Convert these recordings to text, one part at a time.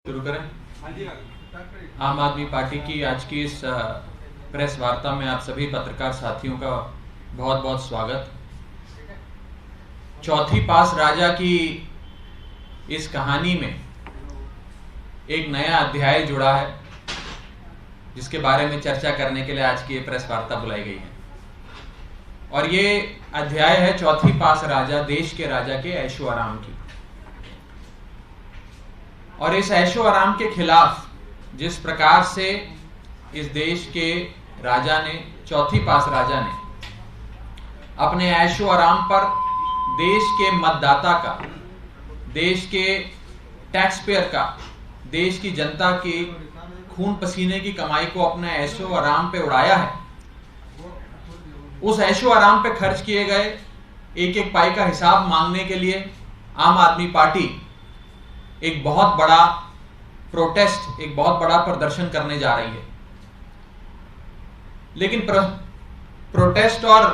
शुरू करें। आम आदमी पार्टी की आज की इस प्रेस वार्ता में आप सभी पत्रकार साथियों का बहुत बहुत स्वागत। चौथी पास राजा की इस कहानी में एक नया अध्याय जुड़ा है, जिसके बारे में चर्चा करने के लिए आज की ये प्रेस वार्ता बुलाई गई है। और ये अध्याय है चौथी पास राजा, देश के राजा के ऐशो आराम की। और इस ऐशो आराम के खिलाफ जिस प्रकार से इस देश के राजा ने, चौथी पास राजा ने अपने ऐशो आराम पर देश के मतदाता का, देश के टैक्स पेयर का, देश की जनता की खून पसीने की कमाई को अपने ऐशो आराम पे उड़ाया है, उस ऐशो आराम पे खर्च किए गए एक एक पाई का हिसाब मांगने के लिए आम आदमी पार्टी एक बहुत बड़ा प्रोटेस्ट, एक बहुत बड़ा प्रदर्शन करने जा रही है। लेकिन प्रोटेस्ट और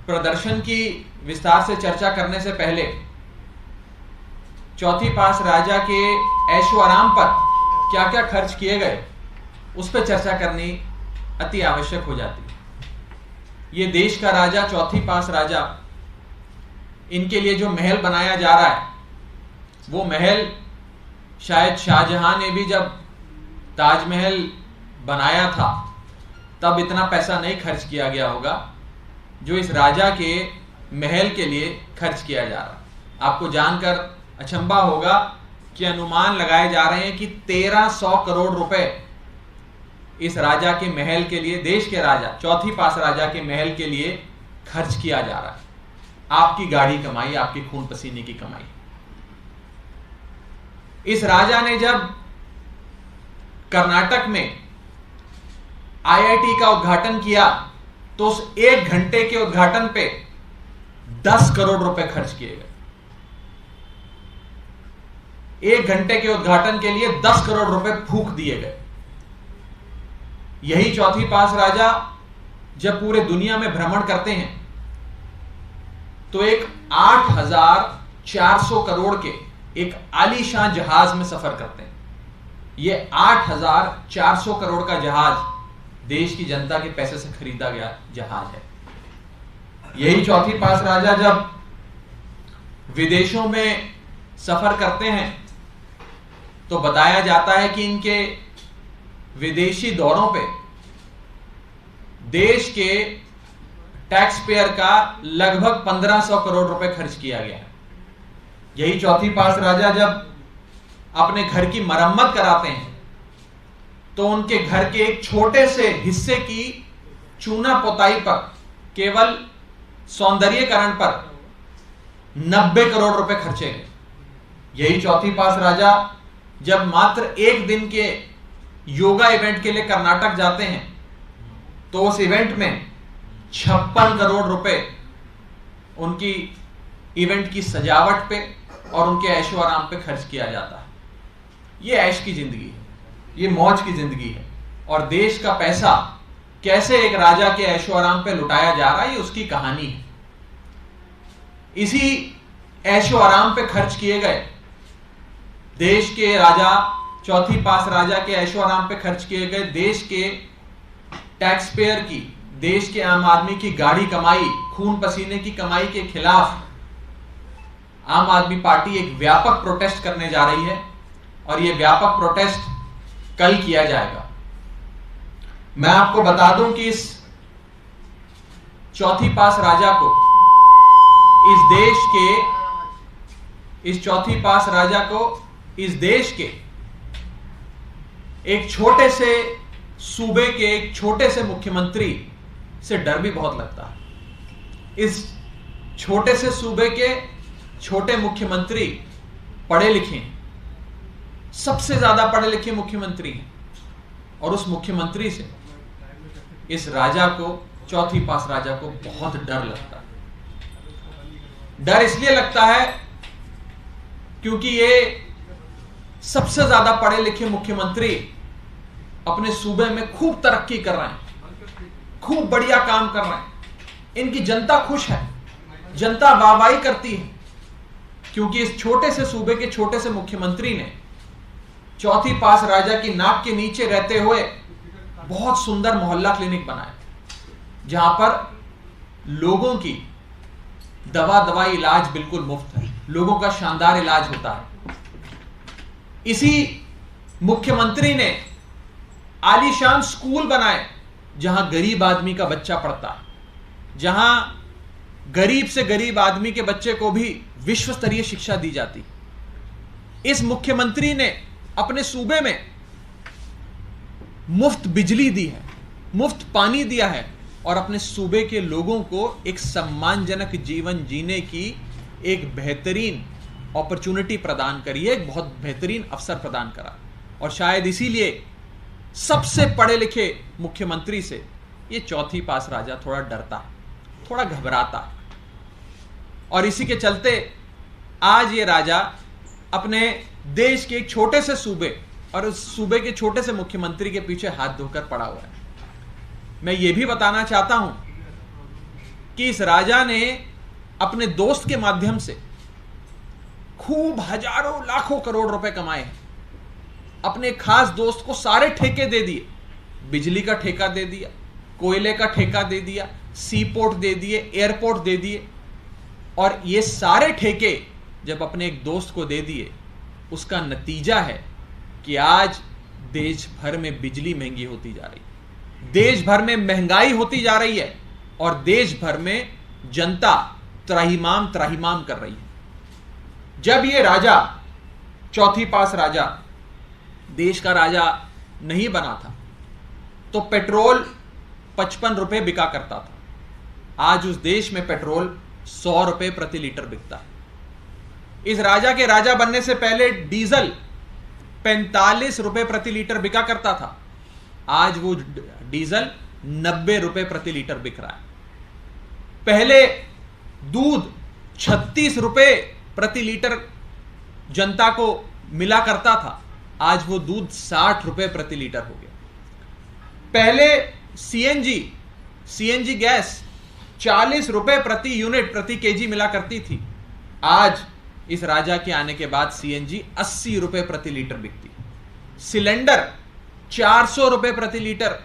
प्रदर्शन की विस्तार से चर्चा करने से पहले चौथी पास राजा के ऐशो आराम पर क्या क्या खर्च किए गए उस पर चर्चा करनी अति आवश्यक हो जाती है। ये देश का राजा, चौथी पास राजा, इनके लिए जो महल बनाया जा रहा है, वो महल शायद शाहजहां ने भी जब ताजमहल बनाया था तब इतना पैसा नहीं खर्च किया गया होगा जो इस राजा के महल के लिए खर्च किया जा रहा। आपको जानकर अचंभा होगा कि अनुमान लगाए जा रहे हैं कि 1300 करोड़ रुपए इस राजा के महल के लिए, देश के राजा, चौथी पास राजा के महल के लिए खर्च किया जा रहा है। आपकी गाढ़ी कमाई, आपकी खून पसीने की कमाई। इस राजा ने जब कर्नाटक में आईआईटी का उद्घाटन किया तो उस 1 घंटे के उद्घाटन पे 10 करोड़ रुपए खर्च किए गए। 1 घंटे के उद्घाटन के लिए 10 करोड़ रुपए फूंक दिए गए। यही चौथी पास राजा जब पूरे दुनिया में भ्रमण करते हैं तो एक 8,400 करोड़ के एक आलीशान जहाज में सफर करते हैं। यह 8,400 करोड़ का जहाज देश की जनता के पैसे से खरीदा गया जहाज है। यही चौथी पास राजा जब विदेशों में सफर करते हैं तो बताया जाता है कि इनके विदेशी दौरों पे देश के टैक्स पेयर का लगभग 1500 करोड़ रुपए खर्च किया गया है। यही चौथी पास राजा जब अपने घर की मरम्मत कराते हैं तो उनके घर के एक छोटे से हिस्से की चूना पोताई पर, केवल सौंदर्यीकरण पर 90 करोड़ रुपए खर्चे गए। यही चौथी पास राजा जब मात्र 1 दिन के योगा इवेंट के लिए कर्नाटक जाते हैं तो उस इवेंट में 56 करोड़ रुपए उनकी इवेंट की सजावट पे और उनके ऐशो आराम पे खर्च किया जाता है। ये ऐश की जिंदगी है, ये मौज की जिंदगी है। और देश का पैसा कैसे एक राजा के ऐशो आराम पे लुटाया जा रहा है, ये उसकी कहानी है। इसी ऐशो आराम पे खर्च किए गए देश के राजा, चौथी पास राजा के ऐशो आराम पे खर्च किए गए देश के टैक्स पेयर की, देश के आम आदमी की गाढ़ी कमाई, खून पसीने की कमाई के खिलाफ आम आदमी पार्टी एक व्यापक प्रोटेस्ट करने जा रही है। और यह व्यापक प्रोटेस्ट कल किया जाएगा। मैं आपको बता दूं कि इस चौथी पास राजा को, इस देश के, इस चौथी पास राजा को इस देश के एक छोटे से सूबे के एक छोटे से मुख्यमंत्री से डर भी बहुत लगता है। इस छोटे से सूबे के छोटे मुख्यमंत्री पढ़े लिखे हैं, सबसे ज्यादा पढ़े लिखे मुख्यमंत्री हैं। और उस मुख्यमंत्री से इस राजा को, चौथी पास राजा को बहुत डर लगता है। डर इसलिए लगता है क्योंकि ये सबसे ज्यादा पढ़े लिखे मुख्यमंत्री अपने सूबे में खूब तरक्की कर रहे हैं, खूब बढ़िया काम कर रहे हैं। इनकी जनता खुश है, जनता वाहवाही करती है, क्योंकि इस छोटे से सूबे के छोटे से मुख्यमंत्री ने चौथी पास राजा की नाक के नीचे रहते हुए बहुत सुंदर मोहल्ला क्लिनिक बनाया, जहां पर लोगों की दवाई इलाज बिल्कुल मुफ्त है, लोगों का शानदार इलाज होता है। इसी मुख्यमंत्री ने आलीशान स्कूल बनाए जहां गरीब आदमी का बच्चा पढ़ता है, जहां गरीब से गरीब आदमी के बच्चे को भी विश्व स्तरीय शिक्षा दी जाती। इस मुख्यमंत्री ने अपने सूबे में मुफ्त बिजली दी है, मुफ्त पानी दिया है और अपने सूबे के लोगों को एक सम्मानजनक जीवन जीने की एक बेहतरीन अपॉर्चुनिटी प्रदान करी है, एक बहुत बेहतरीन अवसर प्रदान करा। और शायद इसीलिए सबसे पढ़े लिखे मुख्यमंत्री से ये चौथी पास राजा थोड़ा डरता है, थोड़ा घबराता है। और इसी के चलते आज ये राजा अपने देश के एक छोटे से सूबे और उस सूबे के छोटे से मुख्यमंत्री के पीछे हाथ धोकर पड़ा हुआ है। मैं ये भी बताना चाहता हूं कि इस राजा ने अपने दोस्त के माध्यम से खूब हजारों लाखों करोड़ रुपए कमाए हैं। अपने खास दोस्त को सारे ठेके दे दिए, बिजली का ठेका दे दिया, कोयले का ठेका दे दिया, सी पोर्ट दे दिए, एयरपोर्ट दे दिए। और ये सारे ठेके जब अपने एक दोस्त को दे दिए, उसका नतीजा है कि आज देश भर में बिजली महंगी होती जा रही है, देश भर में महंगाई होती जा रही है और देश भर में जनता त्राहिमाम त्राहिमाम कर रही है। जब ये राजा चौथी पास राजा देश का राजा नहीं बना था तो पेट्रोल 55 रुपए बिका करता था। आज उस देश में पेट्रोल 100 रुपए प्रति लीटर बिकता है। इस राजा के राजा बनने से पहले डीजल 45 रुपए प्रति लीटर बिका करता था। आज वो डीजल 90 रुपए प्रति लीटर बिक रहा है। पहले दूध 36 रुपए प्रति लीटर जनता को मिला करता था, आज वो दूध 60 रुपए प्रति लीटर हो गया। पहले सीएनजी गैस 40 रुपए प्रति यूनिट प्रति केजी मिला करती थी, आज इस राजा के आने के बाद सीएनजी 80 रुपए प्रति लीटर बिकती है। सिलेंडर 400 रुपए प्रति लीटर,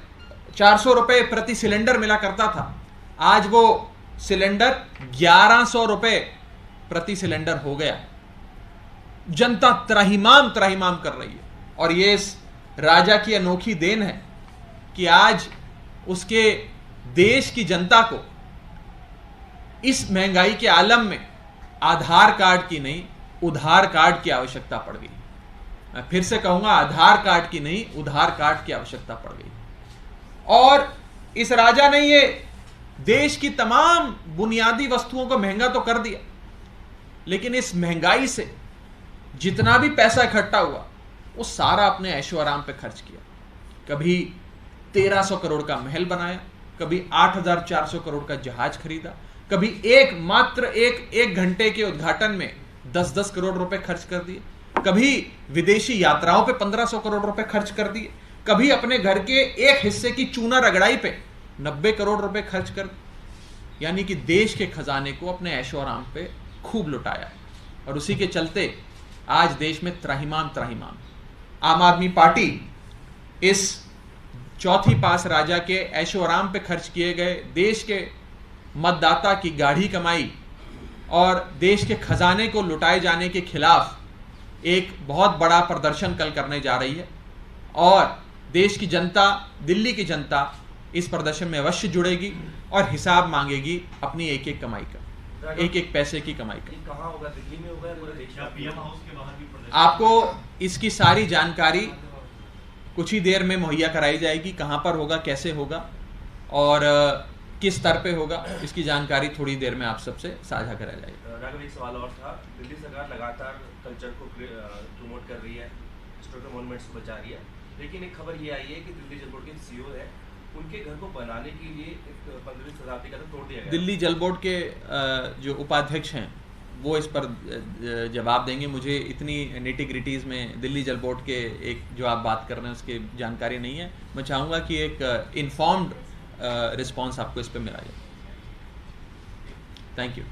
400 रुपए प्रति सिलेंडर मिला करता था, आज वो सिलेंडर 1100 रुपए प्रति सिलेंडर हो गया। जनता त्राहिमाम त्राहिमाम कर रही है और ये इस राजा की अनोखी देन है कि आज उसके देश की जनता को इस महंगाई के आलम में आधार कार्ड की नहीं उधार कार्ड की आवश्यकता पड़ गई। मैं फिर से कहूंगा, आधार कार्ड की नहीं उधार कार्ड की आवश्यकता पड़ गई। और इस राजा ने ये देश की तमाम बुनियादी वस्तुओं को महंगा तो कर दिया, लेकिन इस महंगाई से जितना भी पैसा इकट्ठा हुआ वो सारा अपने ऐशो आराम पे खर्च किया। कभी 1300 करोड़ का महल बनाया, कभी 8400 करोड़ का जहाज खरीदा, कभी मात्र एक घंटे के उद्घाटन में 10-10 करोड़ रुपए खर्च कर दिए, कभी विदेशी यात्राओं पे 1500 करोड़ रुपए खर्च कर दिए, कभी अपने घर के एक हिस्से की चूना रगड़ाई पे 90 करोड़ रुपए खर्च कर दिए। यानी कि देश के खजाने को अपने ऐशो आराम पे खूब लुटाया। और उसी के चलते आज देश में त्राहिमाम त्राहिमाम। आम आदमी पार्टी इस चौथी पास राजा के ऐशो आराम पे खर्च किए गए देश के मतदाता की गाढ़ी कमाई और देश के खजाने को लुटाए जाने के खिलाफ एक बहुत बड़ा प्रदर्शन कल करने जा रही है। और देश की जनता, दिल्ली की जनता इस प्रदर्शन में अवश्य जुड़ेगी और हिसाब मांगेगी अपनी एक एक कमाई का, एक एक पैसे की कमाई का। कहाँ होगा? दिल्ली में होगा या पूरे देश में? पीएम हाउस के बाहर भी प्रदर्शन? आपको इसकी सारी जानकारी कुछ ही देर में मुहैया कराई जाएगी। कहां पर होगा, कैसे होगा और किस स्तर पे होगा, इसकी जानकारी थोड़ी देर में आप सबसे साझा करा जाएगी। राघव, एक सवाल और था। दिल्ली सरकार लगातार कल्चर को प्रमोट कर रही है, हिस्टोरिकल मॉन्यूमेंट्स को बचा रही है, लेकिन एक खबर ये आई है कि दिल्ली जल बोर्ड के सीईओ है, उनके घर को बनाने के लिए 15वीं शताब्दी का तोड़ दिया गया। दिल्ली जल बोर्ड के जो उपाध्यक्ष हैं वो इस पर जवाब देंगे। मुझे इतनी निटी-ग्रिटीज में दिल्ली जल बोर्ड के एक जो आप बात कर रहे हैं उसकी जानकारी नहीं है। मैं चाहूँगा कि एक इन्फॉर्म्ड रिस्पॉन्स आपको इस पर मिला जाए। Thank you.